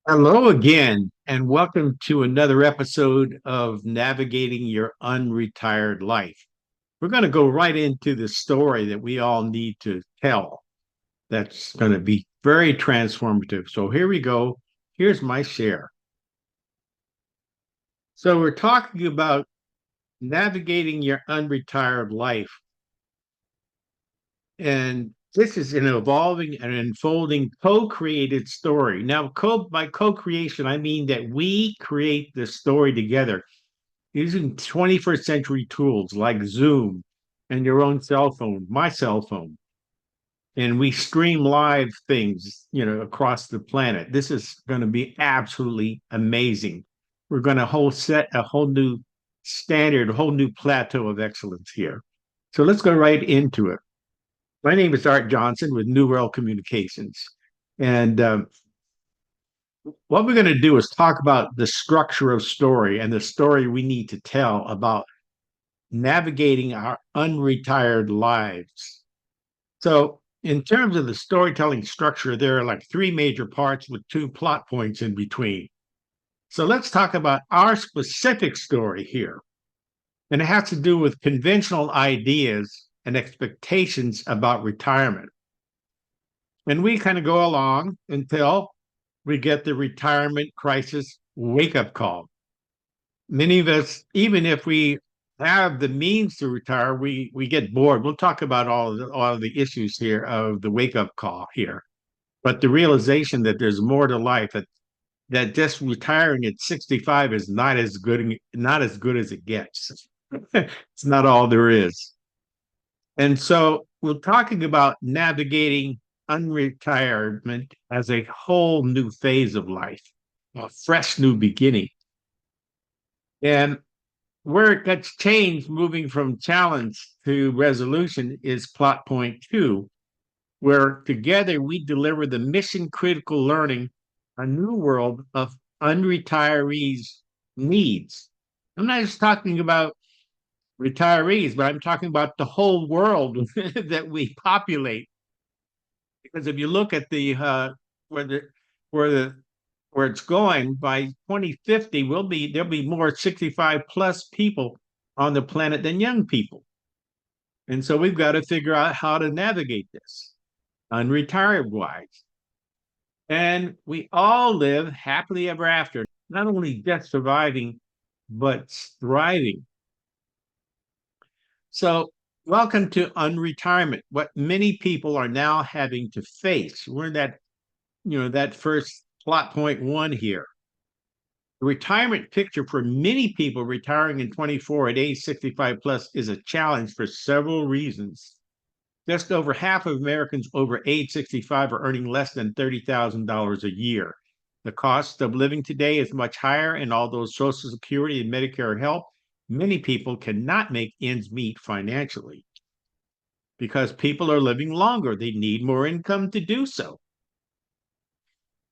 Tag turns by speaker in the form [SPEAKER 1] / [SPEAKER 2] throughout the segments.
[SPEAKER 1] Hello again, and welcome to another episode of Navigating Your Unretired Life. We're going to go right into the story that we all need to tell that's going to be very transformative. So here we go. Here's my share. So we're talking about navigating your unretired life. And this is an evolving and unfolding co-created story. Now, by co-creation, I mean that we create the story together using 21st century tools like Zoom and your own cell phone, my cell phone. And we stream live things, across the planet. This is going to be absolutely amazing. We're going to set a whole new standard, a whole new plateau of excellence here. So let's go right into it. My name is Art Johnson with New World Communications. And what we're going to do is talk about the structure of story and the story we need to tell about navigating our unretired lives. So, in terms of the storytelling structure, there are like three major parts with two plot points in between. So, let's talk about our specific story here. And it has to do with conventional ideas and expectations about retirement. And we kind of go along until we get the retirement crisis wake up call. Many of us, even if we have the means to retire, we get bored. We'll talk about all of the issues here of the wake up call here, but the realization that there's more to life, that just retiring at 65 is not as good as it gets. It's not all there is. And so we're talking about navigating unretirement as a whole new phase of life, a fresh new beginning. And where it gets changed, moving from challenge to resolution, is plot point two, where together we deliver the mission critical learning a new world of unretirees' needs. I'm not just talking about retirees, but I'm talking about the whole world that we populate. Because if you look at the where the where the where it's going by 2050, there'll be more 65 plus people on the planet than young people. And so we've got to figure out how to navigate this unretired wise. And we all live happily ever after, not only just surviving, but thriving. So welcome to unretirement, what many people are now having to face. We're in that first plot point one here. The retirement picture for many people retiring in 24 at age 65 plus is a challenge for several reasons. Just over half of Americans over age 65 are earning less than $30,000 a year. The cost of living today is much higher, and although Social Security and Medicare help, many people cannot make ends meet financially. Because people are living longer, they need more income to do so.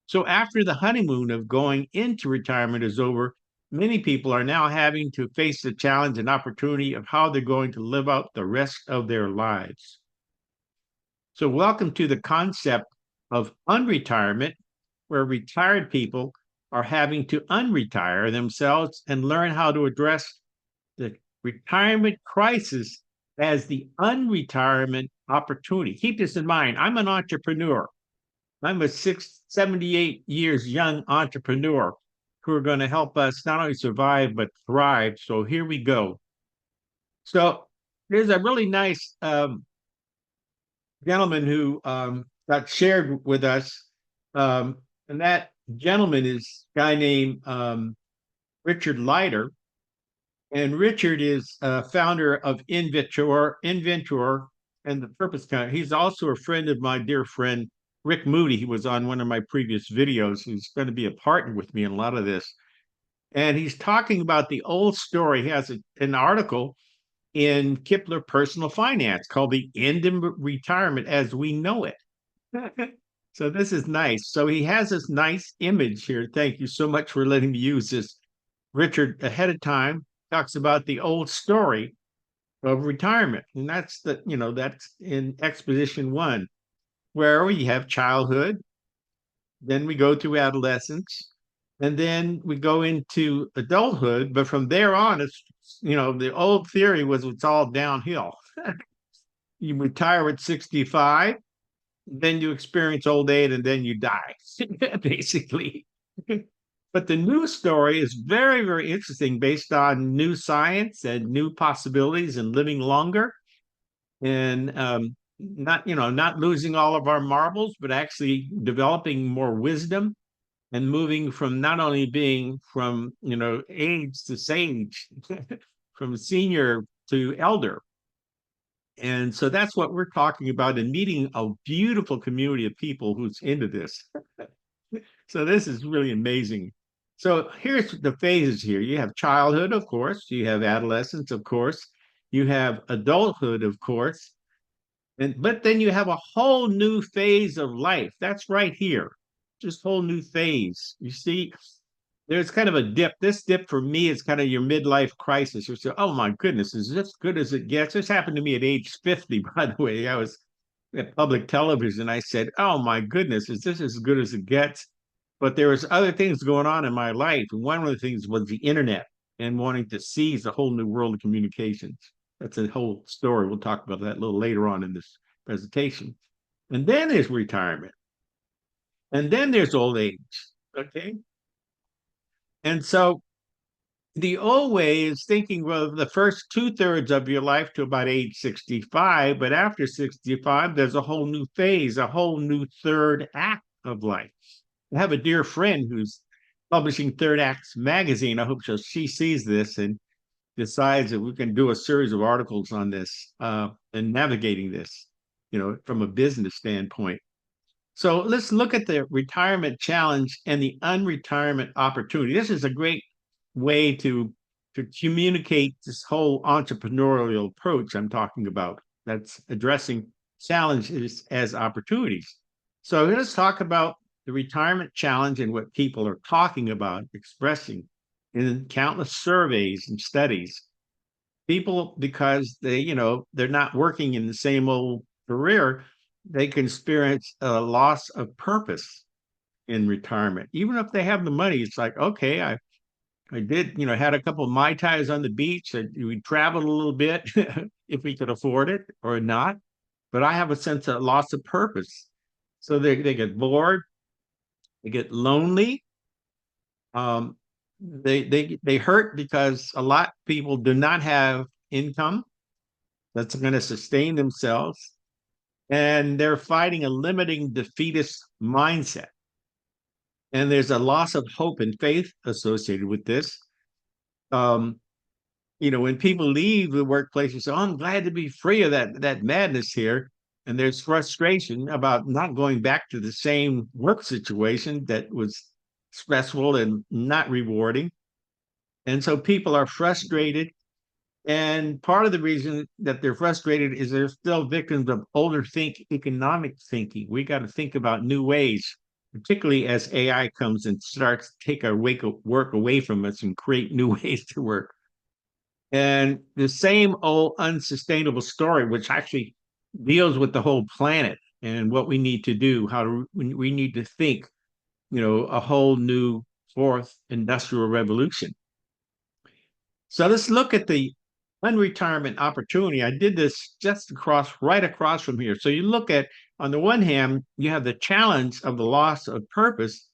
[SPEAKER 1] So after the honeymoon of going into retirement is over, many people are now having to face the challenge and opportunity of how they're going to live out the rest of their lives. So welcome to the concept of unretirement, where retired people are having to unretire themselves and learn how to address the retirement crisis as the unretirement opportunity. Keep this in mind. I'm an entrepreneur. I'm a 78 years young entrepreneur who are going to help us not only survive, but thrive. So here we go. So there's a really nice gentleman who got shared with us. And that gentleman is a guy named Richard Leiter. And Richard is founder of Inventor and the Purpose Count. He's also a friend of my dear friend Rick Moody. He was on one of my previous videos. He's going to be a partner with me in a lot of this. And he's talking about the old story. He has an article in Kipler Personal Finance called The End of Retirement as We Know It. So this is nice. So he has this nice image here. Thank you so much for letting me use this. Richard, ahead of time, talks about the old story of retirement. And that's in exposition one, where we have childhood, Then we go through adolescence, and then we go into adulthood. But from there on, it's, the old theory was it's all downhill. You retire at 65, then you experience old age, and then you die, basically. But the new story is very, very interesting based on new science and new possibilities and living longer and not losing all of our marbles, but actually developing more wisdom and moving from not only being from age to sage, from senior to elder. And so that's what we're talking about, and meeting a beautiful community of people who's into this. So this is really amazing. So here's the phases here. You have childhood, of course, you have adolescence, of course, you have adulthood, of course, but then you have a whole new phase of life. That's right here. Just whole new phase. You see, there's kind of a dip. This dip for me is kind of your midlife crisis. You say, oh my goodness, is this good as it gets? This happened to me at age 50, by the way. I was at public television. I said, oh my goodness, is this as good as it gets? But there was other things going on in my life. And one of the things was the internet and wanting to seize a whole new world of communications. That's a whole story. We'll talk about that a little later on in this presentation. And then there's retirement. And then there's old age. Okay. And so the old way is thinking, well, the first 2/3 of your life to about age 65, but after 65, there's a whole new phase, a whole new third act of life. I have a dear friend who's publishing Third Acts magazine. I hope she sees this and decides that we can do a series of articles on this and navigating this, from a business standpoint. So let's look at the retirement challenge and the unretirement opportunity. This is a great way to communicate this whole entrepreneurial approach I'm talking about that's addressing challenges as opportunities. So let's talk about the retirement challenge and what people are talking about, expressing in countless surveys and studies. People, because they're not working in the same old career, they can experience a loss of purpose in retirement. Even if they have the money, it's like, okay, I did, had a couple of Mai Tais on the beach. We traveled a little bit if we could afford it or not. But I have a sense of loss of purpose. So they get bored, they get lonely. They hurt because a lot of people do not have income that's going to sustain themselves, and they're fighting a limiting defeatist mindset. And there's a loss of hope and faith associated with this. Um, when people leave the workplace, you say, "Oh, I'm glad to be free of that madness here." And there's frustration about not going back to the same work situation that was stressful and not rewarding. And so people are frustrated. And part of the reason that they're frustrated is they're still victims of older economic thinking. We got to think about new ways, particularly as AI comes and starts to take our work away from us and create new ways to work. And the same old unsustainable story, which actually deals with the whole planet and what we need to do, we need to think, a whole new fourth industrial revolution. So let's look at the unretirement opportunity. I did this just right across from here. So you look at, on the one hand, you have the challenge of the loss of purpose.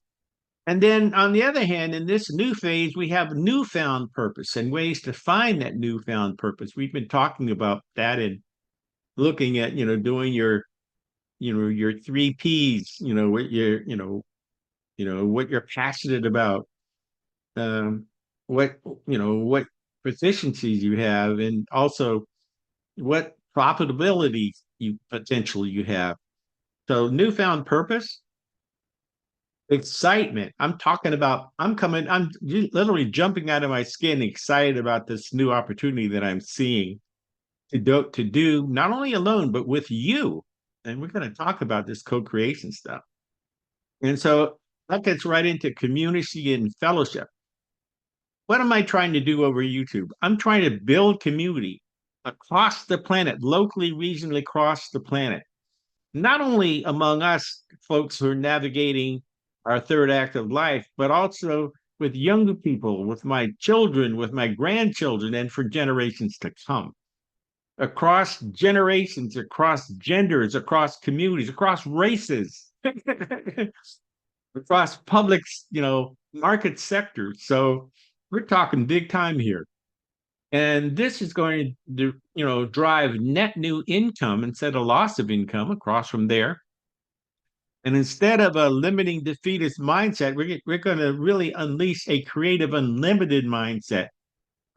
[SPEAKER 1] And then on the other hand, in this new phase, we have newfound purpose and ways to find that newfound purpose. We've been talking about that and looking at, doing your 3 Ps, what you're passionate about, what proficiencies you have, and also what profitability potential you have. So newfound purpose, excitement. I'm literally jumping out of my skin, excited about this new opportunity that I'm seeing to do not only alone, but with you. And we're going to talk about this co-creation stuff. And so that gets right into community and fellowship. What am I trying to do over YouTube? I'm trying to build community across the planet, locally, regionally, across the planet. Not only among us folks who are navigating our third act of life, but also with younger people, with my children, with my grandchildren, and for generations to come. Across generations, across genders, across communities, across races, across public, market sectors. So we're talking big time here. And this is going to, drive net new income instead of loss of income across from there. And instead of a limiting defeatist mindset, we're going to really unleash a creative, unlimited mindset,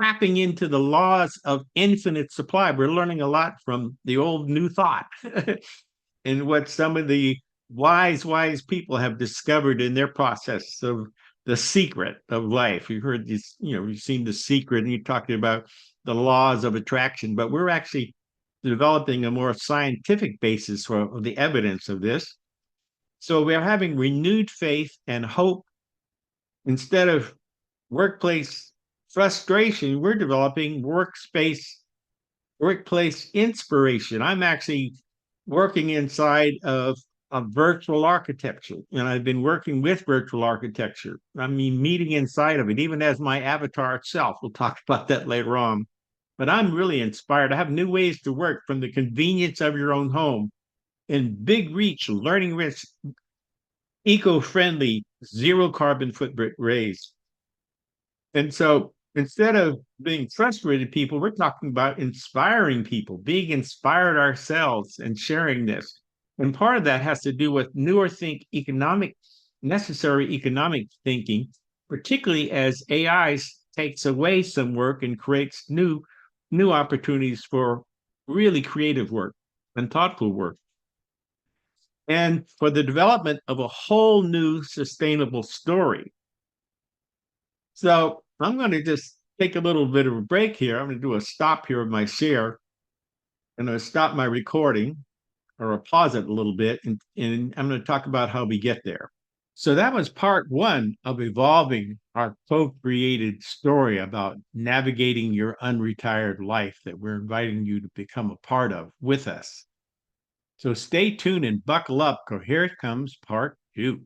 [SPEAKER 1] tapping into the laws of infinite supply. We're learning a lot from the old new thought and what some of the wise people have discovered in their process of the secret of life. You've heard this, you've seen The Secret, and you're talking about the laws of attraction, but we're actually developing a more scientific basis for the evidence of this. So we're having renewed faith and hope. Instead of workplace frustration, we're developing workplace inspiration. I'm actually working inside of a virtual architecture, and I've been working with virtual architecture. I mean, meeting inside of it, even as my avatar itself. We'll talk about that later on. But I'm really inspired. I have new ways to work from the convenience of your own home in big reach, learning risk, eco-friendly, zero carbon footprint ways. And so instead of being frustrated people, we're talking about inspiring people, being inspired ourselves and sharing this. And part of that has to do with necessary economic thinking, particularly as AI takes away some work and creates new opportunities for really creative work and thoughtful work. And for the development of a whole new sustainable story. So I'm going to just take a little bit of a break here. I'm going to do a stop here of my share. I'm going to stop my recording or pause it a little bit, and I'm going to talk about how we get there. So that was part one of evolving our co-created story about navigating your unretired life that we're inviting you to become a part of with us. So stay tuned and buckle up, because here comes part two.